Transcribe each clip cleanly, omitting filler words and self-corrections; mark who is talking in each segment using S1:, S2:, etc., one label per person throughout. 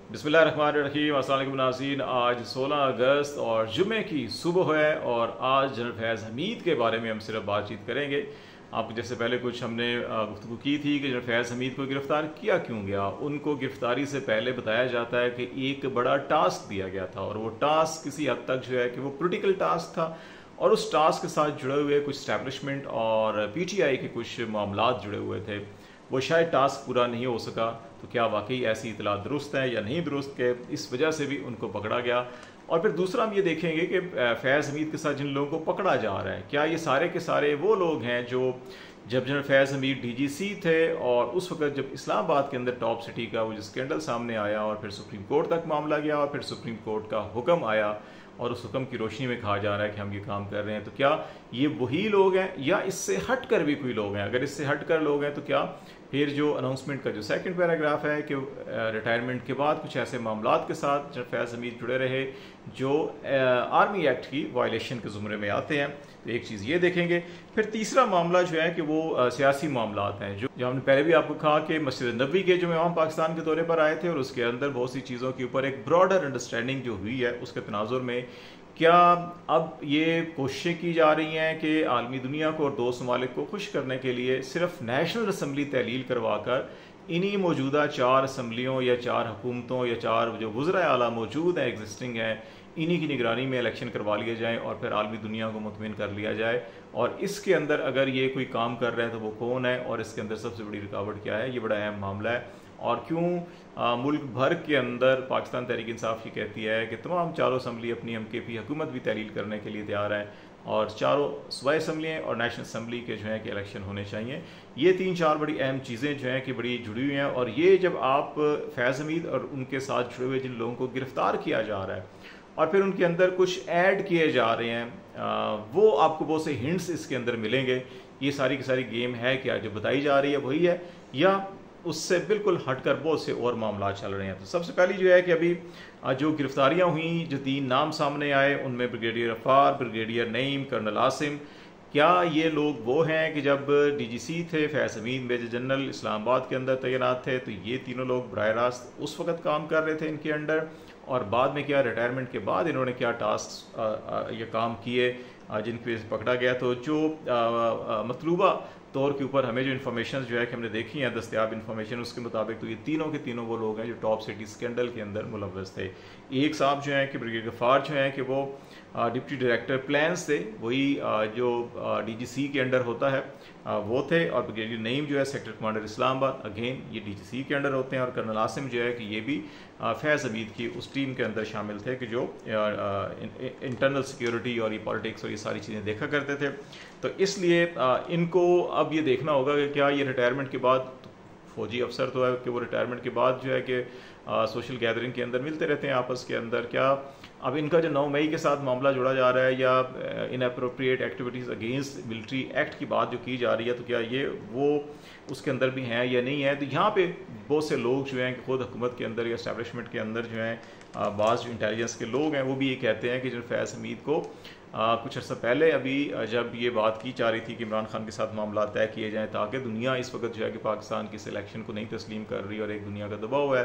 S1: बिस्मिल्लाहिर्रहमानिर्रहीम। अस्सलाम वालेकुम नाज़रीन। आज 16 अगस्त और जुमे की सुबह है और आज जनरल फैज़ हमीद के बारे में हम सिर्फ बातचीत करेंगे। आपको जैसे पहले कुछ हमने गुफ्तगू की थी कि जनरल फैज़ हमीद को गिरफ़्तार किया क्यों गया। उनको गिरफ़्तारी से पहले बताया जाता है कि एक बड़ा टास्क दिया गया था और वो टास्क किसी हद तक जो है कि वो पोलिटिकल टास्क था और उस टास्क के साथ जुड़े हुए कुछ स्टैब्लिशमेंट और PTI के कुछ मामलात जुड़े हुए थे। वो शायद टास्क पूरा नहीं हो सका। तो क्या वाकई ऐसी इतला दुरुस्त है या नहीं दुरुस्त के इस वजह से भी उनको पकड़ा गया। और फिर दूसरा हम ये देखेंगे कि फैज़ हमीद के साथ जिन लोगों को पकड़ा जा रहा है क्या ये सारे के सारे वो लोग हैं जो जब जनरल फैज़ हमीद DGC थे और उस वक्त जब इस्लामाबाद के अंदर टॉप सिटी का वो जो स्कैंडल सामने आया और फिर सुप्रीम कोर्ट तक मामला गया और फिर सुप्रीम कोर्ट का हुक्म आया और उस हुक्म की रोशनी में कहा जा रहा है कि हम ये काम कर रहे हैं, तो क्या ये वही लोग हैं या इससे हट कर भी कोई लोग हैं। अगर इससे हट कर लोग हैं तो क्या फिर जो अनाउंसमेंट का जो सेकंड पैराग्राफ है कि रिटायरमेंट के बाद कुछ ऐसे मामलात के साथ जनरल फैज़ हमीद जुड़े रहे जो आर्मी एक्ट की वायलेशन के ज़ुमरे में आते हैं, तो एक चीज़ ये देखेंगे। फिर तीसरा मामला जो है कि वो सियासी मामलात हैं जो हमने पहले भी आपको कहा कि मस्जिद नबी के जो इमाम पाकिस्तान के दौरे पर आए थे और उसके अंदर बहुत सी चीज़ों के ऊपर एक ब्रॉडर अंडरस्टैंडिंग जो हुई है उसके तनाजुर में क्या अब ये कोशिशें की जा रही हैं कि आलमी दुनिया को और दोस्त ममालिक को खुश करने के लिए सिर्फ नेशनल असम्बली तहलील करवाकर इन्हीं मौजूदा 4 असम्बलियों या 4 हुकूमतों या 4 जो वज़रा आला मौजूद हैं एग्जिस्टिंग हैं इन्हीं की निगरानी में इलेक्शन करवा लिए जाएँ और फिर आलमी दुनिया को मुतमिन कर लिया जाए। और इसके अंदर अगर ये कोई काम कर रहा है तो वो कौन है और इसके अंदर सबसे बड़ी रुकावट क्या है, ये बड़ा अहम मामला है। और क्यों मुल्क भर के अंदर पाकिस्तान तहरीक इंसाफ की कहती है कि तमाम 4 असम्बली अपनी MKP हुकूमत भी तहलील करने के लिए तैयार है और 4 सूबाई असम्बलियाँ और नेशनल असम्बली के जो है कि इलेक्शन होने चाहिए। ये 3-4 बड़ी अहम चीज़ें जो हैं कि बड़ी जुड़ी हुई हैं। और ये जब आप फैज़ हमीद और उनके साथ जुड़े हुए जिन लोगों को गिरफ़्तार किया जा रहा है और फिर उनके अंदर कुछ ऐड किए जा रहे हैं, वो आपको बहुत से हिंट्स इसके अंदर मिलेंगे। ये सारी की सारी गेम है क्या जो बताई जा रही है वही है या उससे बिल्कुल हटकर बहुत से और मामला चल रहे हैं। तो सबसे पहली जो है कि अभी जो गिरफ्तारियां हुई, जो 3 नाम सामने आए उनमें ब्रिगेडियर अफार, ब्रिगेडियर नईम, कर्नल आसिम, क्या ये लोग वो हैं कि जब DGC थे फैज़ हमीद मेजर जनरल इस्लामाबाद के अंदर तैनात थे तो ये तीनों लोग बराह रास्त उस वक्त काम कर रहे थे इनके अंडर और बाद में क्या रिटायरमेंट के बाद इन्होंने क्या टास्क ये काम किए जिनकी वजह से पकड़ा गया। तो जो मतलूबा तौर के ऊपर हमें जो इन्फॉर्मेशन जो है कि हमने देखी है दस्तयाब इन्फॉर्मेशन उसके मुताबिक तो ये तीनों के तीनों वो लोग हैं जो टॉप सिटी स्कैंडल के अंदर मुलव्वस थे। एक साहब जो हैं कि ब्रिगेडियर गफ्फार जो हैं कि वो डिप्टी डायरेक्टर प्लान्स थे, वही जो DGC के अंडर होता है वो थे। और ब्रिगेडियर नईम जो है सेक्टर कमांडर इस्लामाबाद, अगेन ये DGC के अंडर होते हैं। और कर्नल आसिम जो है कि ये भी फैज़ हमीद की उस टीम के अंदर शामिल थे कि जो इंटरनल सिक्योरिटी और ये पॉलिटिक्स और ये सारी चीज़ें देखा करते थे। तो इसलिए इनको अब ये देखना होगा कि क्या ये रिटायरमेंट के बाद फौजी अफसर तो है कि वो रिटायरमेंट के बाद जो है कि सोशल गैदरिंग के अंदर मिलते रहते हैं आपस के अंदर, क्या अब इनका जो 9 मई के साथ मामला जोड़ा जा रहा है या inappropriate activities against military act की बात जो की जा रही है तो क्या ये वो उसके अंदर भी हैं या नहीं है। तो यहाँ पे बहुत से लोग जो हैं कि खुद हुकूमत के अंदर या इस्टेब्लिशमेंट के अंदर जो हैं बाज़ जो इंटेलिजेंस के लोग हैं वो भी ये कहते हैं कि जो फैज़ हमीद को कुछ अर्सा पहले अभी जब ये बात की जा रही थी कि इमरान खान के साथ मामला तय किए जाएँ ताकि दुनिया इस वक्त जो है कि पाकिस्तान की सिलेक्शन को नहीं तस्लीम कर रही और एक दुनिया का दबाव है,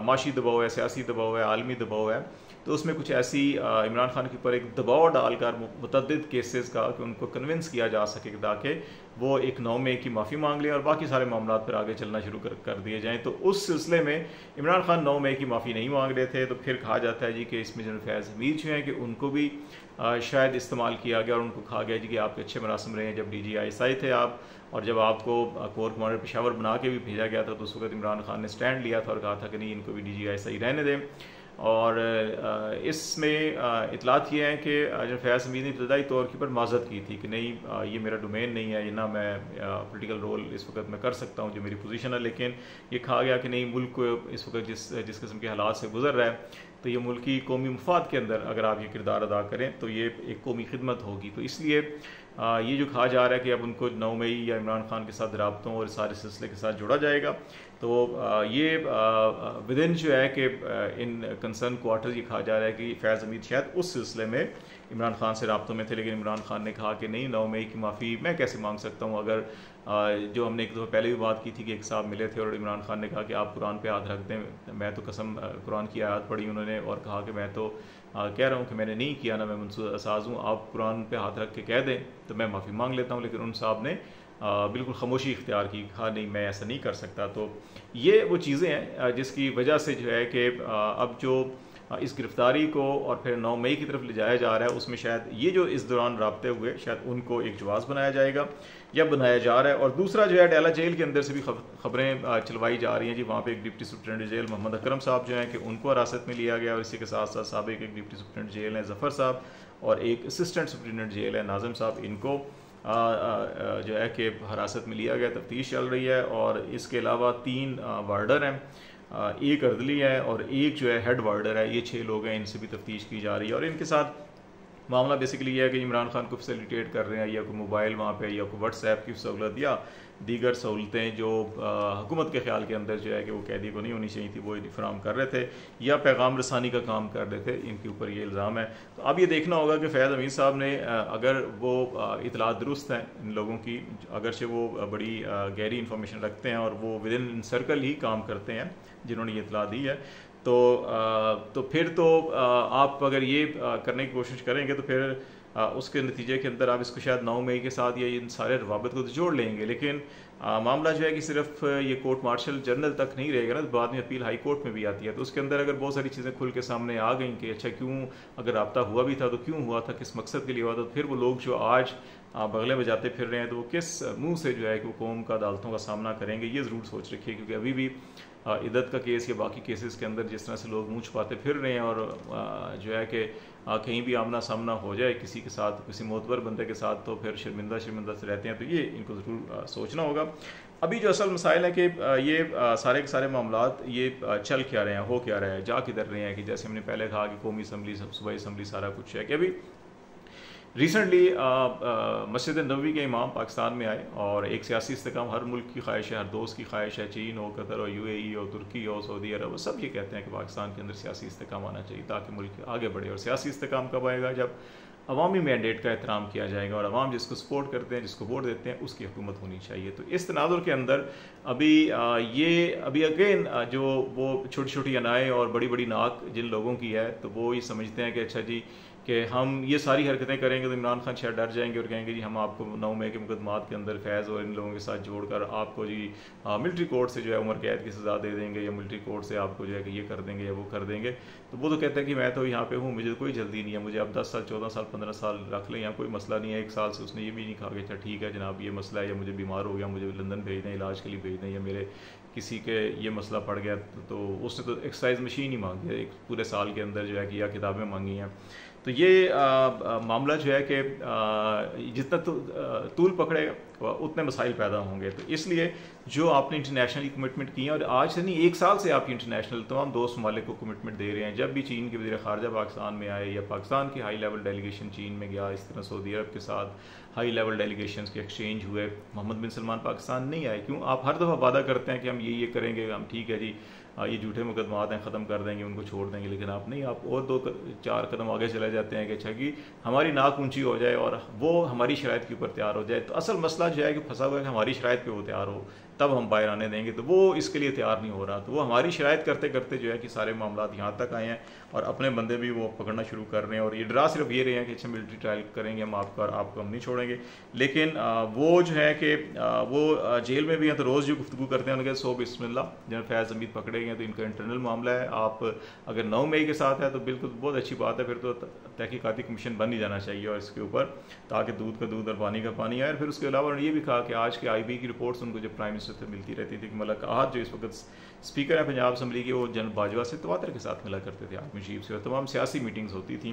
S1: माशी दबाव है, सियासी दबाव है, आलमी दबाव है, तो उसमें कुछ ऐसी इमरान खान के ऊपर एक दबाव डालकर मुतअद्दिद केसेस का कि उनको कन्विंस किया जा सके ताकि वो एक 9 मई की माफ़ी मांग लें और बाकी सारे मामला पर आगे चलना शुरू कर दिए जाएँ। तो उस सिलसिले में इमरान खान 9 मई की माफ़ी नहीं मांग रहे थे, तो फिर कहा जाता है जी कि इसमें जनरल फैज़ हमीद जो हैं कि उनको भी शायद इस्तेमाल किया गया और उनको कहा गया जी कि आपके अच्छे मरासम रहे हैं जब DGI थे आप, और जब आपको कोर कमांडर पेशावर बना के भी भेजा गया था तो उस वक्त इमरान खान ने स्टैंड लिया था और कहा था कि नहीं इनको भी DGI रहने दें। और इसमें इतलात ये हैं कि जनरल फैज़ हमीद ने इब्तदाई तौर के ऊपर माज़रत की थी कि नहीं ये मेरा डोमेन नहीं है, ये ना मैं पॉलिटिकल रोल इस वक्त मैं कर सकता हूँ जो मेरी पोजीशन है, लेकिन ये कहा गया कि नहीं मुल्क को इस वक्त जिस किस्म के हालात से गुजर रहा है तो ये मुल्की कौमी मुफाद के अंदर अगर आप ये किरदार अदा करें तो ये एक कौमी खिदमत होगी। तो इसलिए ये जो कहा जा रहा है कि अब उनको 9 मई या इमरान खान के साथ रबतों और सारे सिलसिले के साथ जोड़ा जाएगा, तो ये विद इन जो है कि इन कंसर्न क्वार्टर ये कहा जा रहा है कि फैज़ हमीद शायद उस सिलसिले में इमरान खान से रब्तों में थे, लेकिन इमरान खान ने कहा कि नहीं, 9 मई की माफ़ी मैं कैसे मांग सकता हूँ। अगर जो हमने एक दफ़ा पहले भी बात की थी कि एक साहब मिले थे और इमरान खान ने कहा कि आप कुरान पे हाथ रख दें, मैं तो कसम कुरान की आयत पढ़ी उन्होंने और कहा कि मैं तो कह रहा हूँ कि मैंने नहीं किया, ना मैं मंसूर असाज हूँ, आप कुरान पे हाथ रख के कह दें तो मैं माफ़ी मांग लेता हूँ। लेकिन उन साहब ने बिल्कुल खामोशी इख्तियार की, कहा नहीं मैं ऐसा नहीं कर सकता। तो ये वो चीज़ें हैं जिसकी वजह से जो है कि अब जो इस गिरफ्तारी को और फिर 9 मई की तरफ ले जाया जा रहा है, उसमें शायद ये जो इस दौरान राब्ते हुए शायद उनको एक जवाब बनाया जाएगा या बनाया जा रहा है। और दूसरा जो है डैला जेल के अंदर से भी खबरें चलवाई जा रही हैं जी, वहाँ पे एक deputy superintendent jail Mohammad Akram साहब जो हैं कि उनको हिरासत में लिया गया और इसी के साथ साथ साबिक एक डिप्टी सुप्रिटेंडेंट जेल हैं जफ़र साहब और एक असिस्टेंट सुप्रिटेंडेंट जेल है नाज़िम साहब, इनको जो है कि हिरासत में लिया गया, तफ्तीश चल रही है। और इसके अलावा 3 वार्डर हैं, एक अर्दली है और एक जो है हेड वार्डर है, ये 6 लोग हैं, इनसे भी तफ्तीश की जा रही है। और इनके साथ मामला बेसिकली ये है कि इमरान खान को फैसिलिटेट कर रहे हैं या कोई मोबाइल वहाँ पे या कोई व्हाट्सएप की सहूलत या दीगर सहूलतें जो हुकूमत के ख्याल के अंदर जो है कि वो कैदी को नहीं होनी चाहिए थी, वो फराहम कर रहे थे या पैगाम रसानी का काम कर रहे थे, इनके ऊपर ये इल्ज़ाम है। तो अब ये देखना होगा कि फैज़ हमीद साहब ने अगर वो इतलात दुरुस्त हैं इन लोगों की, अगरचे वो बड़ी गहरी इंफॉर्मेशन रखते हैं और वो विद इन सर्कल ही काम करते हैं जिन्होंने ये इतला दी है, तो फिर तो आप अगर ये करने की कोशिश करेंगे तो फिर उसके नतीजे के अंदर आप इसको शायद 9 मई के साथ या इन सारे रवाबत को तो जोड़ लेंगे। लेकिन मामला जो है कि सिर्फ ये कोर्ट मार्शल जनरल तक नहीं रहेगा ना, तो बाद में अपील हाई कोर्ट में भी आती है। तो उसके अंदर अगर बहुत सारी चीज़ें खुल के सामने आ गई कि अच्छा क्यों, अगर रब्ता हुआ भी था तो क्यों हुआ था, किस मकसद के लिए हुआ था, तो फिर वो लोग जो आज बगले बजाते फिर रहे हैं तो वो किस मुंह से जो है कि वो कौम का अदालतों का सामना करेंगे, ये ज़रूर सोच रखिए। क्योंकि अभी भी इद्दत का केस या बाकी केसेस के अंदर जिस तरह से लोग मुँह छुपाते फिर रहे हैं और जो है कि कहीं भी आमना सामना हो जाए किसी के साथ, किसी मोतबर बंदे के साथ, तो फिर शर्मिंदा से रहते हैं। तो ये इनको ज़रूर सोचना होगा। अभी जो असल मसाइल है कि ये सारे के सारे मामलात ये चल क्या रहे हैं, हो क्या रहा है, जा किधर रहे हैं, कि जैसे हमने पहले कहा कि कौमी असम्बली, सूबाई असम्बली, सारा कुछ है कि अभी रिसेंटली मस्जिद नबवी के इमाम पाकिस्तान में आए और एक सियासी इस्तेकाम हर मुल्क की ख्वाहिश है, हर दोस्त की ख्वाहिश है, चीन हो, कतर हो, UAE हो, तुर्की हो, सऊदी अरब, सब ये कहते हैं कि पाकिस्तान के अंदर सियासी इस्तेकाम आना चाहिए ताकि मुल्क आगे बढ़े। और सियासी इस्तेकाम कब आएगा? जब अवामी मैंडेट का एहतराम किया जाएगा और अवाम जिसको सपोर्ट करते हैं, जिसको वोट देते हैं, उसकी हुकूमत होनी चाहिए। तो इस तनाजुर के अंदर अभी अगेन जो वो छोटी छोटी अनाएँ और बड़ी बड़ी नाक जिन लोगों की है, तो वो ये समझते हैं कि अच्छा जी कि हम ये सारी हरकतें करेंगे तो इमरान खान शायद डर जाएंगे और कहेंगे जी हम आपको 9 मई के मुकदमात के अंदर फैज़ और इन लोगों के साथ जोड़कर आपको जी मिलिट्री कोर्ट से जो है उम्र कैद की सज़ा दे देंगे या मिलिट्री कोर्ट से आपको जो है कि ये कर देंगे या वो कर देंगे। तो वो तो कहते हैं कि मैं तो यहाँ पे हूँ, मुझे कोई जल्दी नहीं है, मुझे अब 10 साल 14 साल 15 साल रख लें, यहाँ कोई मसला नहीं है। 1 साल से उसने ये भी नहीं कहा कि अच्छा ठीक है जनाब ये मसला है या मुझे बीमार हो गया, मुझे लंदन भेज दें, इलाज के लिए भेज दें, या मेरे किसी के ये मसला पड़ गया तो उसने तो एक्सरसाइज मशीन ही मांगी है एक पूरे साल के अंदर जो है कि या किताबें मांगी हैं। तो ये मामला जो है कि जितना तूल पकड़ेगा उतने मसाइल पैदा होंगे। तो इसलिए जो आपने इंटरनेशनली कमिटमेंट की है, और आज से नहीं 1 साल से आप इंटरनेशनल तमाम दोस्त ममालिक को कमिटमेंट दे रहे हैं, जब भी चीन के वज़ीर ख़ारजा पाकिस्तान में आए या पाकिस्तान की हाई लेवल डेलीगेशन चीन में गया, इस तरह सऊदी अरब के साथ हाई लेवल डेलीगेशन के एक्सचेंज हुए, मोहम्मद बिन सलमान पाकिस्तान नहीं आए। क्यों? आप हर दफ़ा वादा करते हैं कि हम ये करेंगे, हम ठीक है जी ये झूठे मुकदमात हैं ख़त्म कर देंगे, उनको छोड़ देंगे, लेकिन आप नहीं, आप और 2-4 कदम आगे चले जाते हैं कि अच्छा कि हमारी नाक ऊंची हो जाए और वो हमारी शराइत के ऊपर तैयार हो जाए। तो असल मसला जो है कि फंसा हुआ है कि हमारी शराइत पे वो तैयार हो तब हम बाहर आने देंगे, तो वो इसके लिए तैयार नहीं हो रहा। तो वो हमारी शराइत करते करते जो है कि सारे मामला यहाँ तक आए हैं और अपने बंदे भी वो पकड़ना शुरू कर रहे हैं और ये डरा सिर्फ ये रहे हैं कि अच्छा मिलिट्री ट्रायल करेंगे हम आपका और आपको हम नहीं छोड़ेंगे। लेकिन वो जो है कि वो जेल में भी हैं तो रोज़ जो गुफ्तगू करते हैं उनके सो बिस्मिल्लाह, जब फैज़ हमीद पकड़े गए तो इनका इंटरनल मामला है। आप अगर 9 मई के साथ है तो बिल्कुल बहुत अच्छी बात है, फिर तो तहकीकाती कमीशन बन ही जाना चाहिए और इसके ऊपर, ताकि दूध का दूध और पानी का पानी आए। फिर उसके अलावा उन्होंने ये भी कहा कि आज के IB की रिपोर्ट्स उनको जब प्राइम मिनिस्टर से मिलती रहती थी कि मलक आहद जो इस वक्त स्पीकर है पंजाब असम्बली के, वो जनरल बाजवा से तवातर के साथ मिला करते थे, आर्मी चीफ से, और तमाम सियासी मीटिंग्स होती थी,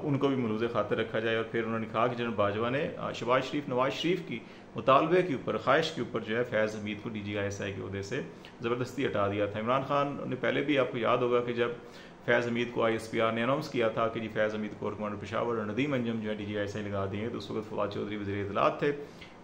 S1: उनको भी मलूज़ खातर रखा जाए। और फिर उन्होंने कहा कि जनरल बाजवा ने शहबाज शरीफ, नवाज शरीफ की मुतालबे के ऊपर, ख्वाहिश के ऊपर जो है फैज़ हमीद को DGISI के अहदे से ज़बरदस्ती हटा दिया था। इमरान खान ने पहले भी, आपको याद होगा कि जब फैज़ हमीद को ISPR ने अनाउंस किया था कि जी फैज़ हमीद कोर कमांडर पेशावर और नदीम अंजम जो है DGISI लगा दिए, तो उस वक्त फवाद चौधरी वज़ीर इत्तलात थे।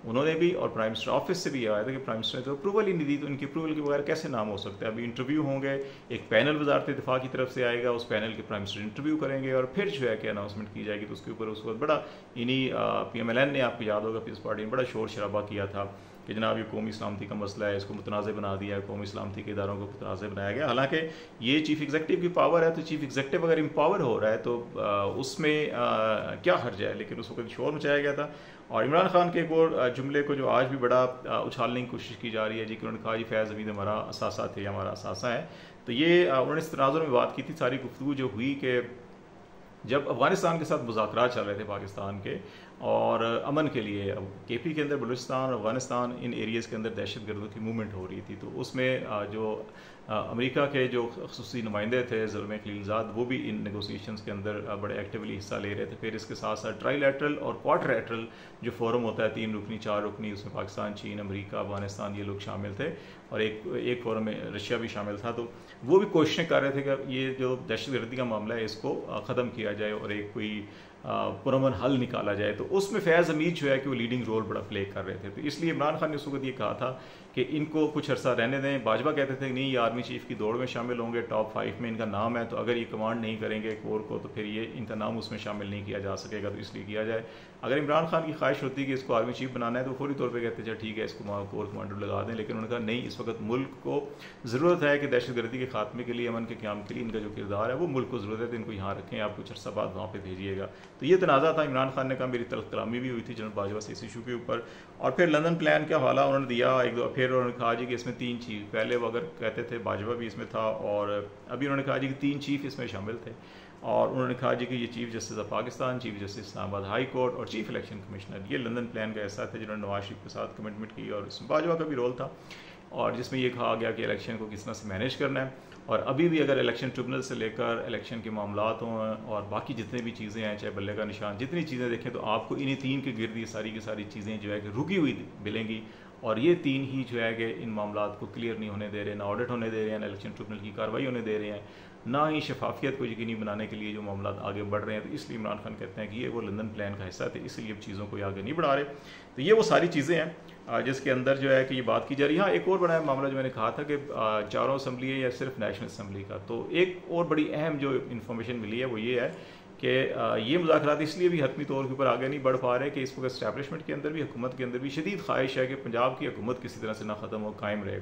S1: उन्होंने भी और प्राइम मिनिस्टर ऑफिस से भी आया था कि प्राइम मिनिस्टर ने तो अप्रूवल ही नहीं दी, तो इनकी अप्रूवल के बगैर कैसे नाम हो सकता है। अभी इंटरव्यू होंगे, एक पैनल वजारत दिफा की तरफ से आएगा, उस पैनल के प्राइम मिनिस्टर इंटरव्यू करेंगे और फिर जो है कि अनाउंसमेंट की जाएगी। तो उसके ऊपर उस वक्त बड़ा इन्हीं PMLN ने, आपको याद होगा पीपल्स पार्टी ने बड़ा शोर शराबा किया था कि जनाब ये कौमी सलामती का मसला है, इसको मुतनाज़ बना दिया है, कौमी सलामती के इदारों को मुतनाज़ बनाया गया। हालांकि ये चीफ़ एग्जीक्यूटिव की पावर है, तो चीफ़ एग्जीक्यूटिव अगर एम्पावर हो रहा है तो उसमें क्या हर्ज है। लेकिन उस वक्त शोर मचाया गया था। और इमरान खान के एक और जुमले को जो आज भी बड़ा उछालने की कोशिश की जा रही है जी, कि उन्होंने कहा जी फैज़ हमीद हमारा असासा थे, हमारा असासा है। तो ये उन्होंने इस तनाज़ुर में बात की थी। सारी गुफ्तगू जो हुई कि जब अफगानिस्तान के साथ मुज़ाकरात चल रहे थे पाकिस्तान के और अमन के लिए, अब KP के अंदर बलूचिस्तान, अफगानिस्तान, इन एरियाज़ के अंदर दहशतगर्दों की मूवमेंट हो रही थी। तो उसमें जो अमेरिका के जो ख़ुसूसी नुमाइंदे थे ज़ुल्फ़े खलीलज़ाद, वो भी इन नेगोशिएशंस के अंदर बड़े एक्टिवली हिस्सा ले रहे थे। फिर इसके साथ साथ ट्राईलैटरल और क्वाड्रिलैटरल जो फोरम होता है, 3 रुकनी 4 रुकनी, उसमें पाकिस्तान, चीन, अमेरिका, अफगानिस्तान ये लोग शामिल थे और एक फोरम में रशिया भी शामिल था। तो वो भी कोशिशें कर रहे थे कि ये जो दहशतगर्दी का मामला है इसको ख़त्म किया जाए और एक कोई पुरअमन हल निकाला जाए। तो उसमें फैज़ हमीद जो है कि वो लीडिंग रोल बड़ा प्ले कर रहे थे। तो इसलिए इमरान खान ने उस वक्त ये कहा था कि इनको कुछ अर्सा रहने दें। बाजवा कहते थे नहीं, ये आर्मी चीफ की दौड़ में शामिल होंगे, टॉप 5 में इनका नाम है, तो अगर ये कमांड नहीं करेंगे कोर को तो फिर ये इनका नाम उसमें शामिल नहीं किया जा सकेगा, तो इसलिए किया जाए। अगर इमरान खान की ख्वाहिश होती कि इसको आर्मी चीफ बनाना है तो फौरी तौर पर कहते चल ठीक है, इसको कोर कमांडर लगा दें। लेकिन उन्होंने कहा नहीं, इस वक्त मुल्क को ज़रूरत है कि दहशतगर्दी के खात्मे के लिए, अमन के क़याम के लिए इनका जो किरदार है वो मुल्क को ज़रूरत है, तो इनको यहाँ रखें, आप कुछ अर्सा बाद वहाँ पर भेजिएगा। तो ये तनाज़ा था। इमरान खान ने कहा, मेरी तलब कलामी भी हुई थी जनरल बाजवा से इस इशू के ऊपर। और फिर लंदन प्लान का हवाला उन्होंने दिया एक दो, फिर उन्होंने कहा जी कि इसमें 3 चीफ, पहले वो अगर कहते थे बाजवा भी इसमें था और अभी उन्होंने कहा जी कि 3 चीफ इसमें शामिल थे। और उन्होंने कहा जी कि ये chief justice of Pakistan, chief justice Islamabad high court और चीफ इलेक्शन कमिश्नर, ये लंदन प्लान का हिस्सा थे जिन्होंने नवाज शरीफ के साथ कमिटमेंट की और इसमें बाजवा का भी रोल था। और जिसमें ये कहा गया कि इलेक्शन को किस तरह से मैनेज करना है। और अभी भी अगर इलेक्शन ट्रिब्यूनल से लेकर इलेक्शन के मामलात हों और बाकी जितने भी चीज़ें हैं, चाहे बल्ले का निशान, जितनी चीज़ें देखें तो आपको इन्हीं 3 के गिर्द ये सारी की सारी चीज़ें जो है कि रुकी हुई मिलेंगी। और ये 3 ही जो है कि इन मामलात को क्लियर नहीं होने दे रहे, ना ऑडिट होने दे रहे हैं, ना इलेक्शन ट्रिब्यूनल की कार्रवाई होने दे रहे हैं, ना ही शफाफियत को यकीनी बनाने के लिए जो मामला आगे बढ़ रहे हैं। तो इसलिए इमरान खान कहते हैं कि ये वो लंदन प्लान का हिस्सा थे, इसलिए अब चीज़ों को आगे नहीं बढ़ा रहे। तो ये वो सारी चीज़ें हैं जिसके अंदर जो है कि ये बात की जा रही है। हाँ, एक और बड़ा मामला जो मैंने कहा था कि चारों असम्बली है या सिर्फ नेशनल असम्बली का, तो एक और बड़ी अहम जो इन्फॉर्मेशन मिली है वो ये है कि ये मुज़ाकरात इसलिए भी हतमी तौर के ऊपर आगे नहीं बढ़ पा रहे कि इस वक्त इस्टेब्लिशमेंट के अंदर भी, हुकूमत के अंदर भी शदीद ख्वाहिश है कि पंजाब की हुकूमत किसी तरह से ना ख़त्म हो, कायम रहे।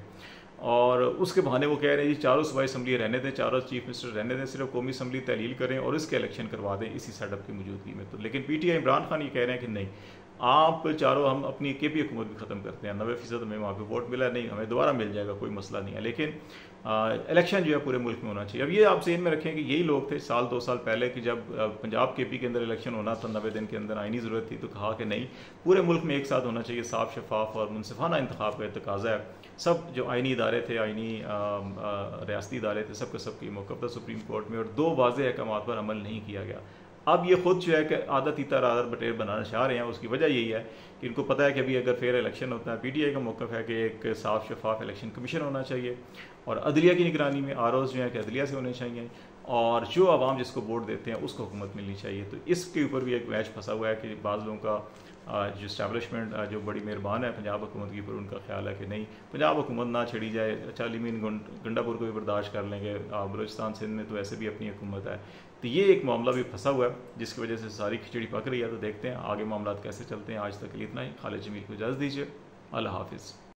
S1: और उसके बहाने वो कह रहे हैं जी चारों सूबाई असम्बली रहने दें, चारों चीफ मिनिस्टर रहने दें, सिर्फ कौमी असम्बली तहलील करें और इसके इलेक्शन करवा दें इसी सेटअप की मौजूदगी में। तो लेकिन PTI इमरान खान ये कह रहे हैं कि नहीं, आप चारों, हम अपनी KP हुकूमत भी ख़त्म करते हैं, 90% हमें वहाँ पे वोट मिला, नहीं हमें दोबारा मिल जाएगा, कोई मसला नहीं है, लेकिन इलेक्शन जो है पूरे मुल्क में होना चाहिए। अब ये आप ज़हन में रखें कि यही लोग थे साल 2 साल पहले कि जब पंजाब KP के अंदर इलेक्शन होना था 90 दिन के अंदर, आईनी ज़रूरत थी, तो कहा कि नहीं, पूरे मुल्क में एक साथ होना चाहिए, साफ शफाफ और मुनसिफाना इंतखाब का तकाज़ा है। सब जो आईनी इदारे थे, आईनी रियासती इदारे थे, सबके सबकी मौक़िफ़ था सुप्रीम कोर्ट में और 2 वाज़ेह अहकामात पर अमल नहीं किया गया। अब ये खुद जो है कि आधा तीता रादर बटेर बनाना चाह रहे हैं। उसकी वजह यही है कि इनको पता है कि अभी अगर फेयर इलेक्शन होता है, PTI का मौक़िफ़ है कि एक साफ शफाफ इलेक्शन कमीशन होना चाहिए और अदलिया की निगरानी में ROs जो है कि अदलिया से होने चाहिए और जो आवाम जिसको वोट देते हैं उसको हुकूमत मिलनी चाहिए। तो इसके ऊपर भी एक मैच फंसा हुआ है कि बाज़ लोगों का जो इस्टेब्लिशमेंट जो बड़ी मेहरबान है पंजाब हुकूमत के ऊपर, उनका ख्याल है कि नहीं, पंजाब हुकूमत ना छड़ी जाए, 40 मीन गंडापुर को भी बर्दाश्त कर लेंगे, बलूचिस्तान सिंध में तो ऐसे भी अपनी हुकूमत है। तो ये एक मामला भी फंसा हुआ है जिसकी वजह से सारी खिचड़ी पक रही है। तो देखते हैं आगे मामला कैसे चलते हैं। आज तक के लिए इतना ही। खालिद जमील को इजाज़त दीजिए। अल्लाह हाफिज़।